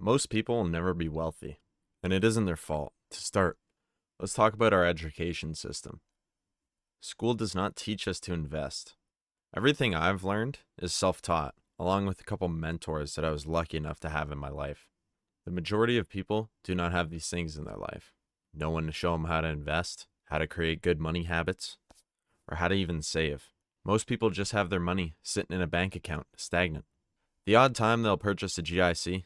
Most people will never be wealthy, and it isn't their fault. To start, let's talk about our education system. School does not teach us to invest. Everything I've learned is self-taught, along with a couple mentors that I was lucky enough to have in my life. The majority of people do not have these things in their life. No one to show them how to invest, how to create good money habits, or how to even save. Most people just have their money sitting in a bank account, stagnant. The odd time they'll purchase a GIC,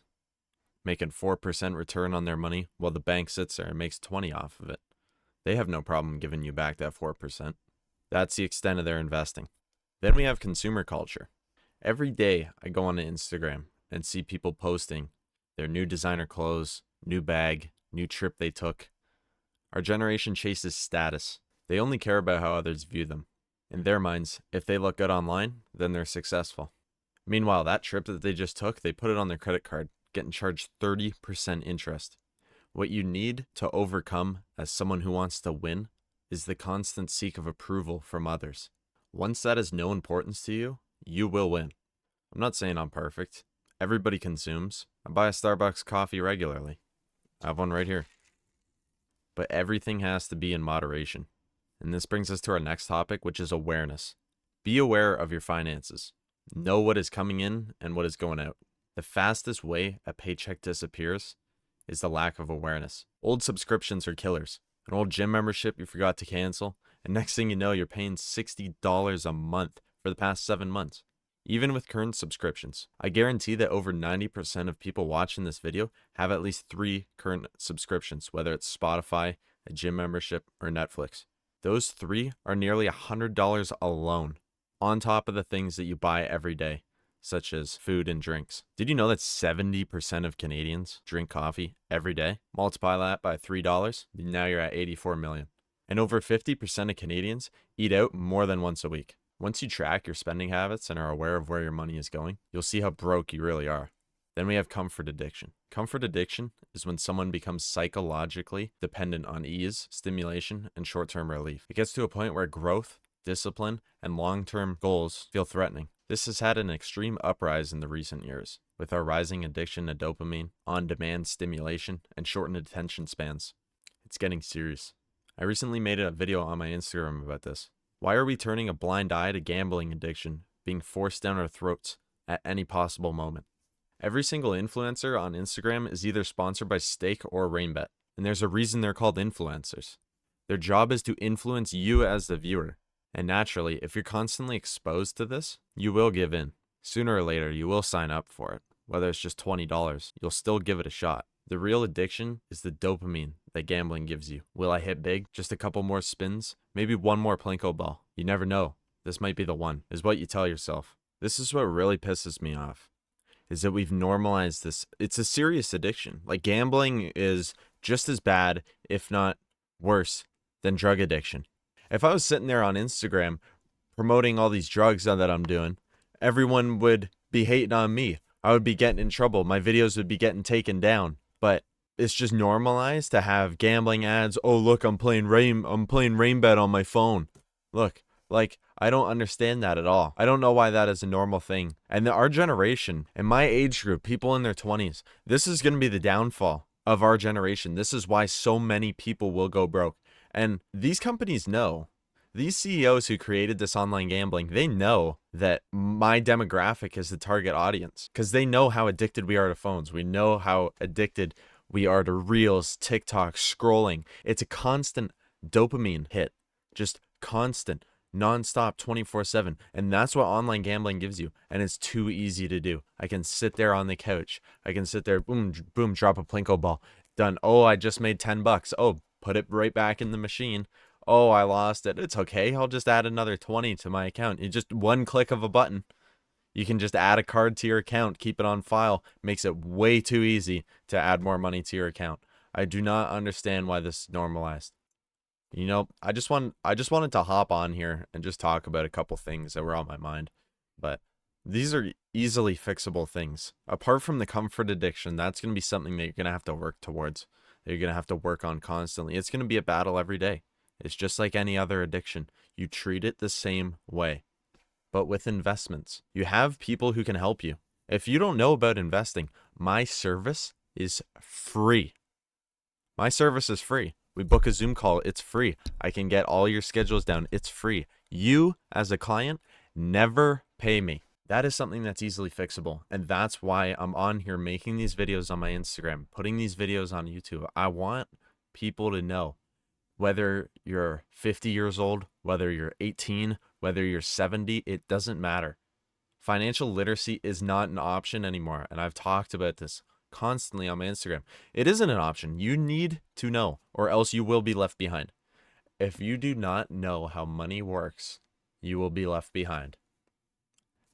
making 4% return on their money while the bank sits there and makes 20 off of it. They have no problem giving you back that 4%. That's the extent of their investing. Then we have consumer culture. Every day I go on Instagram and see people posting their new designer clothes, new bag, new trip they took. Our generation chases status. They only care about how others view them. In their minds, if they look good online, then they're successful. Meanwhile, that trip that they just took, they put it on their credit card, getting charged 30% interest. What you need to overcome as someone who wants to win is the constant seek of approval from others. Once that is no importance to you, you will win. I'm not saying I'm perfect. Everybody consumes. I buy a Starbucks coffee regularly. I have one right here. But everything has to be in moderation. And this brings us to our next topic, which is awareness. Be aware of your finances. Know what is coming in and what is going out. The fastest way a paycheck disappears is the lack of awareness. Old subscriptions are killers. An old gym membership you forgot to cancel, and next thing you know, you're paying $60 a month for the past 7 months. Even with current subscriptions, I guarantee that over 90% of people watching this video have at least 3 current subscriptions, whether it's Spotify, a gym membership, or Netflix. Those 3 are nearly $100 alone, on top of the things that you buy every day, such as food and drinks. Did you know that 70% of Canadians drink coffee every day? Multiply that by $3, now you're at 84 million. And over 50% of Canadians eat out more than once a week. Once you track your spending habits and are aware of where your money is going, you'll see how broke you really are. Then we have comfort addiction. Comfort addiction is when someone becomes psychologically dependent on ease, stimulation, and short-term relief. It gets to a point where growth, discipline, and long-term goals feel threatening. This has had an extreme uprise in the recent years, with our rising addiction to dopamine, on-demand stimulation, and shortened attention spans. It's getting serious. I recently made a video on my Instagram about this. Why are we turning a blind eye to gambling addiction being forced down our throats at any possible moment? Every single influencer on Instagram is either sponsored by Stake or Rainbet, and there's a reason they're called influencers. Their job is to influence you as the viewer, and naturally, if you're constantly exposed to this, you will give in. Sooner or later, you will sign up for it. Whether it's just $20, you'll still give it a shot. The real addiction is the dopamine that gambling gives you. Will I hit big? Just a couple more spins? Maybe one more Plinko ball. You never know. This might be the one, is what you tell yourself. This is what really pisses me off, is that we've normalized this. It's a serious addiction. Like, gambling is just as bad, if not worse, than drug addiction. If I was sitting there on Instagram promoting all these drugs that I'm doing, everyone would be hating on me. I would be getting in trouble. My videos would be getting taken down. But it's just normalized to have gambling ads. Oh, look, I'm playing Rainbet on my phone. Look, like, I don't understand that at all. I don't know why that is a normal thing. And our generation, and my age group, people in their 20s, this is going to be the downfall of our generation. This is why so many people will go broke. And these companies know. These CEOs who created this online gambling, they know that my demographic is the target audience because they know how addicted we are to phones. We know how addicted we are to reels, TikTok, scrolling. It's a constant dopamine hit, just constant, nonstop, 24/7. And that's what online gambling gives you. And it's too easy to do. I can sit there on the couch. I can sit there, boom, boom, drop a Plinko ball. Done. Oh, I just made $10. Oh, put it right back in the machine. Oh, I lost it. It's okay. I'll just add another 20 to my account. It's just one click of a button. You can just add a card to your account, keep it on file. Makes it way too easy to add more money to your account. I do not understand why this is normalized. You know, I just wanted to hop on here and just talk about a couple things that were on my mind. But these are easily fixable things. Apart from the comfort addiction, that's going to be something that you're going to have to work towards. That you're going to have to work on constantly. It's going to be a battle every day. It's just like any other addiction. You treat it the same way. But with investments, you have people who can help you. If you don't know about investing, my service is free. My service is free. We book a Zoom call, it's free. I can get all your schedules down, it's free. You, as a client, never pay me. That is something that's easily fixable. And that's why I'm on here making these videos on my Instagram, putting these videos on YouTube. I want people to know, whether you're 50 years old, whether you're 18, whether you're 70, it doesn't matter. Financial literacy is not an option anymore. And I've talked about this constantly on my Instagram. It isn't an option. You need to know, or else you will be left behind. If you do not know how money works, you will be left behind.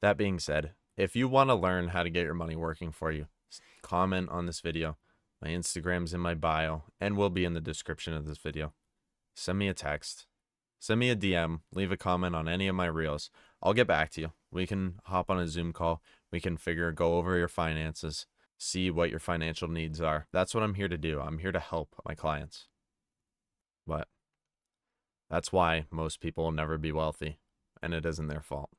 That being said, if you want to learn how to get your money working for you, comment on this video. My Instagram's in my bio and will be in the description of this video. Send me a text, send me a DM, leave a comment on any of my reels. I'll get back to you. We can hop on a Zoom call. We can go over your finances, see what your financial needs are. That's what I'm here to do. I'm here to help my clients. But that's why most people will never be wealthy, and it isn't their fault.